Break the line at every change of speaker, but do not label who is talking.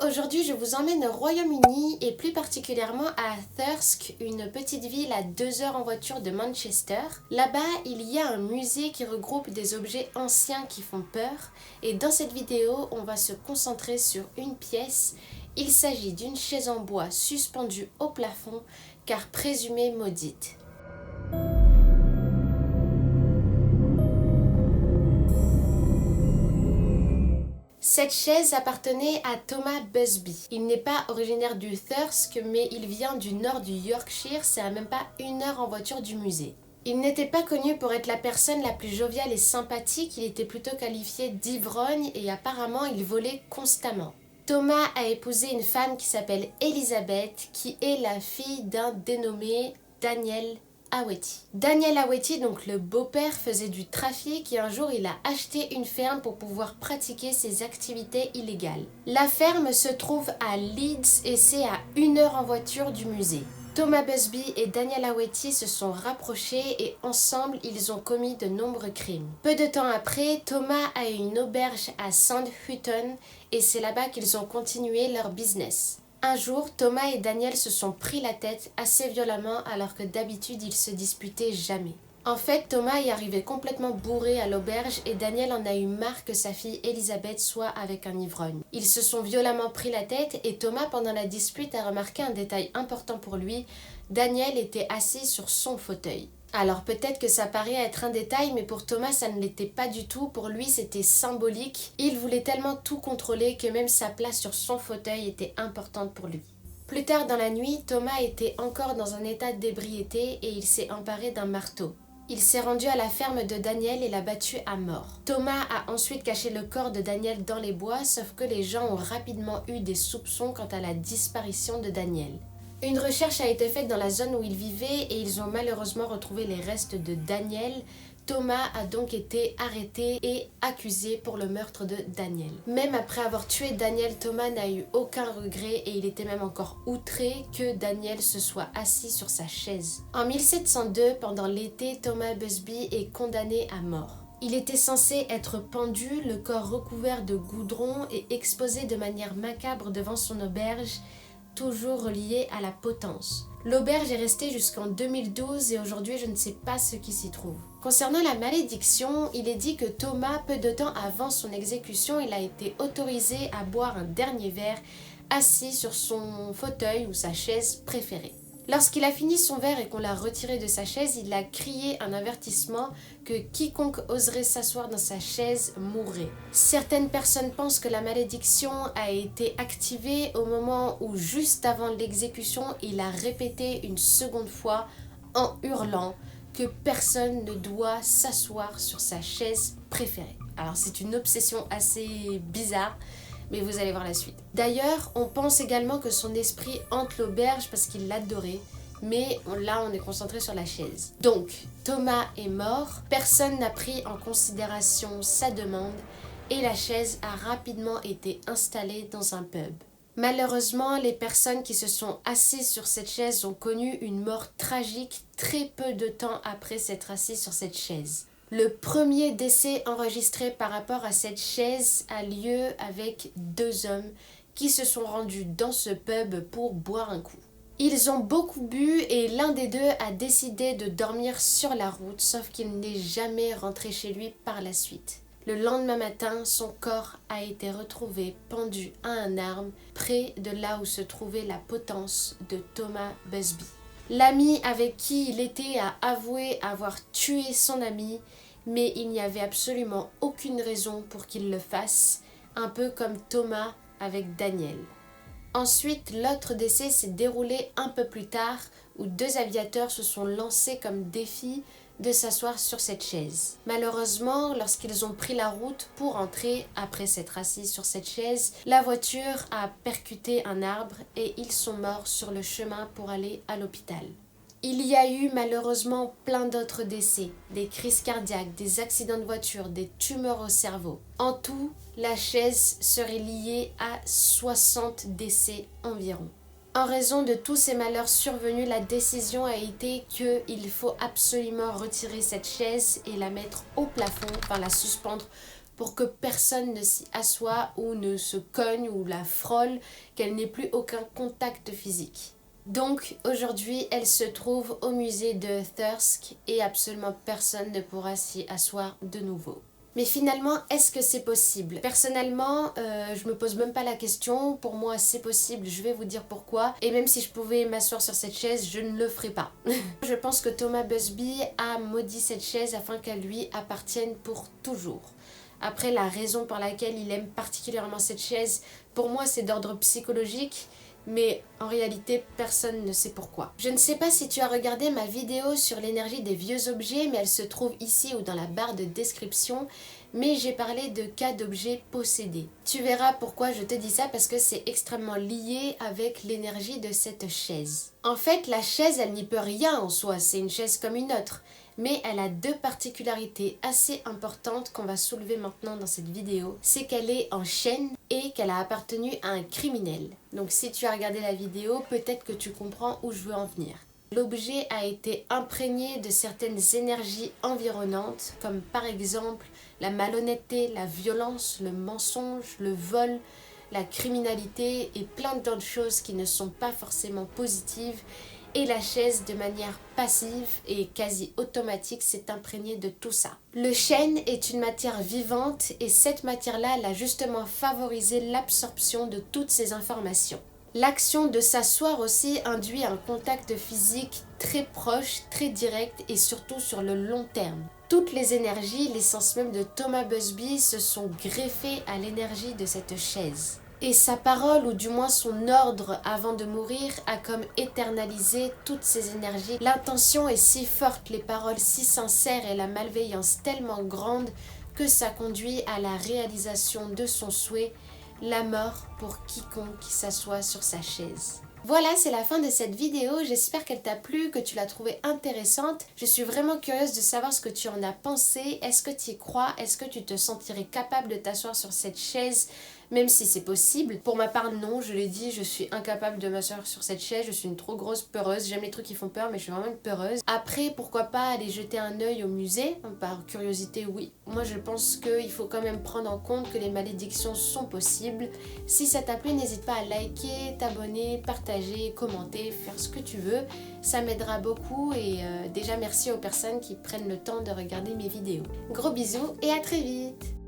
Aujourd'hui je vous emmène au Royaume-Uni et plus particulièrement à Thirsk, une petite ville à 2 heures en voiture de Manchester. Là-bas, il y a un musée qui regroupe des objets anciens qui font peur et dans cette vidéo, on va se concentrer sur une pièce. Il s'agit d'une chaise en bois suspendue au plafond car présumée maudite. Cette chaise appartenait à Thomas Busby. Il n'est pas originaire du Thirsk, mais il vient du nord du Yorkshire, c'est à même pas 1 heure en voiture du musée. Il n'était pas connu pour être la personne la plus joviale et sympathique, il était plutôt qualifié d'ivrogne et apparemment il volait constamment. Thomas a épousé une femme qui s'appelle Elizabeth, qui est la fille d'un dénommé Daniel Aweti. Daniel Aweti, donc le beau-père, faisait du trafic et un jour il a acheté une ferme pour pouvoir pratiquer ses activités illégales. La ferme se trouve à Leeds et c'est à 1 heure en voiture du musée. Thomas Busby et Daniel Aweti se sont rapprochés et ensemble ils ont commis de nombreux crimes. Peu de temps après, Thomas a eu une auberge à Sandhutton et c'est là-bas qu'ils ont continué leur business. Un jour, Thomas et Daniel se sont pris la tête assez violemment alors que d'habitude ils se disputaient jamais. En fait, Thomas est arrivé complètement bourré à l'auberge et Daniel en a eu marre que sa fille Elisabeth soit avec un ivrogne. Ils se sont violemment pris la tête et Thomas, pendant la dispute, a remarqué un détail important pour lui. Daniel était assis sur son fauteuil. Alors peut-être que ça paraît être un détail, mais pour Thomas ça ne l'était pas du tout. Pour lui c'était symbolique. Il voulait tellement tout contrôler que même sa place sur son fauteuil était importante pour lui. Plus tard dans la nuit, Thomas était encore dans un état d'ébriété et il s'est emparé d'un marteau. Il s'est rendu à la ferme de Daniel et l'a battu à mort. Thomas a ensuite caché le corps de Daniel dans les bois, sauf que les gens ont rapidement eu des soupçons quant à la disparition de Daniel. Une recherche a été faite dans la zone où il vivait et ils ont malheureusement retrouvé les restes de Daniel. Thomas a donc été arrêté et accusé pour le meurtre de Daniel. Même après avoir tué Daniel, Thomas n'a eu aucun regret et il était même encore outré que Daniel se soit assis sur sa chaise. En 1702, pendant l'été, Thomas Busby est condamné à mort. Il était censé être pendu, le corps recouvert de goudron et exposé de manière macabre devant son auberge, toujours relié à la potence. L'auberge est restée jusqu'en 2012 et aujourd'hui je ne sais pas ce qui s'y trouve. Concernant la malédiction, il est dit que Thomas, peu de temps avant son exécution, il a été autorisé à boire un dernier verre assis sur son fauteuil ou sa chaise préférée. Lorsqu'il a fini son verre et qu'on l'a retiré de sa chaise, il a crié un avertissement que quiconque oserait s'asseoir dans sa chaise mourrait. Certaines personnes pensent que la malédiction a été activée au moment où, juste avant l'exécution, il a répété une seconde fois en hurlant que personne ne doit s'asseoir sur sa chaise préférée. Alors c'est une obsession assez bizarre, mais vous allez voir la suite. D'ailleurs, on pense également que son esprit hante l'auberge parce qu'il l'adorait, mais là on est concentré sur la chaise. Donc, Thomas est mort, personne n'a pris en considération sa demande et la chaise a rapidement été installée dans un pub. Malheureusement, les personnes qui se sont assises sur cette chaise ont connu une mort tragique très peu de temps après s'être assises sur cette chaise. Le premier décès enregistré par rapport à cette chaise a lieu avec 2 hommes qui se sont rendus dans ce pub pour boire un coup. Ils ont beaucoup bu et l'un des deux a décidé de dormir sur la route, sauf qu'il n'est jamais rentré chez lui par la suite. Le lendemain matin, son corps a été retrouvé pendu à un arbre près de là où se trouvait la potence de Thomas Busby. L'ami avec qui il était a avoué avoir tué son ami, mais il n'y avait absolument aucune raison pour qu'il le fasse, un peu comme Thomas avec Daniel. Ensuite, l'autre décès s'est déroulé un peu plus tard, où 2 aviateurs se sont lancés comme défi de s'asseoir sur cette chaise. Malheureusement, lorsqu'ils ont pris la route pour entrer après s'être assis sur cette chaise, la voiture a percuté un arbre et ils sont morts sur le chemin pour aller à l'hôpital. Il y a eu malheureusement plein d'autres décès, des crises cardiaques, des accidents de voiture, des tumeurs au cerveau. En tout, la chaise serait liée à 60 décès environ. En raison de tous ces malheurs survenus, la décision a été qu'il faut absolument retirer cette chaise et la mettre au plafond, enfin la suspendre pour que personne ne s'y assoie ou ne se cogne ou la frôle, qu'elle n'ait plus aucun contact physique. Donc aujourd'hui, elle se trouve au musée de Thirsk et absolument personne ne pourra s'y asseoir de nouveau. Mais finalement, est-ce que c'est possible? Personnellement, je me pose même pas la question. Pour moi, c'est possible, je vais vous dire pourquoi. Et même si je pouvais m'asseoir sur cette chaise, je ne le ferai pas. Je pense que Thomas Busby a maudit cette chaise afin qu'elle lui appartienne pour toujours. Après, la raison pour laquelle il aime particulièrement cette chaise, pour moi, c'est d'ordre psychologique. Mais en réalité, personne ne sait pourquoi. Je ne sais pas si tu as regardé ma vidéo sur l'énergie des vieux objets, mais elle se trouve ici ou dans la barre de description. Mais j'ai parlé de cas d'objets possédés. Tu verras pourquoi je te dis ça, parce que c'est extrêmement lié avec l'énergie de cette chaise. En fait, la chaise, elle n'y peut rien en soi, c'est une chaise comme une autre. Mais elle a deux particularités assez importantes qu'on va soulever maintenant dans cette vidéo. C'est qu'elle est en chêne et qu'elle a appartenu à un criminel. Donc si tu as regardé la vidéo, peut-être que tu comprends où je veux en venir. L'objet a été imprégné de certaines énergies environnantes, comme par exemple la malhonnêteté, la violence, le mensonge, le vol, la criminalité et plein d'autres choses qui ne sont pas forcément positives. Et la chaise, de manière passive et quasi automatique, s'est imprégnée de tout ça. Le chêne est une matière vivante et cette matière-là, elle a justement favorisé l'absorption de toutes ces informations. L'action de s'asseoir aussi induit un contact physique très proche, très direct et surtout sur le long terme. Toutes les énergies, l'essence même de Thomas Busby, se sont greffées à l'énergie de cette chaise. Et sa parole, ou du moins son ordre avant de mourir, a comme éternalisé toutes ces énergies. L'intention est si forte, les paroles si sincères et la malveillance tellement grande que ça conduit à la réalisation de son souhait, la mort pour quiconque qui s'assoit sur sa chaise. Voilà, c'est la fin de cette vidéo, j'espère qu'elle t'a plu, que tu l'as trouvée intéressante. Je suis vraiment curieuse de savoir ce que tu en as pensé. Est-ce que tu y crois? Est-ce que tu te sentirais capable de t'asseoir sur cette chaise, même si c'est possible? Pour ma part, non, je l'ai dit, je suis incapable de m'asseoir sur cette chaise, je suis une trop grosse peureuse. J'aime les trucs qui font peur, mais je suis vraiment une peureuse. Après, pourquoi pas aller jeter un œil au musée? Par curiosité, oui. Moi, je pense qu'il faut quand même prendre en compte que les malédictions sont possibles. Si ça t'a plu, n'hésite pas à liker, t'abonner, partager, commenter, faire ce que tu veux. Ça m'aidera beaucoup et déjà merci aux personnes qui prennent le temps de regarder mes vidéos. Gros bisous et à très vite!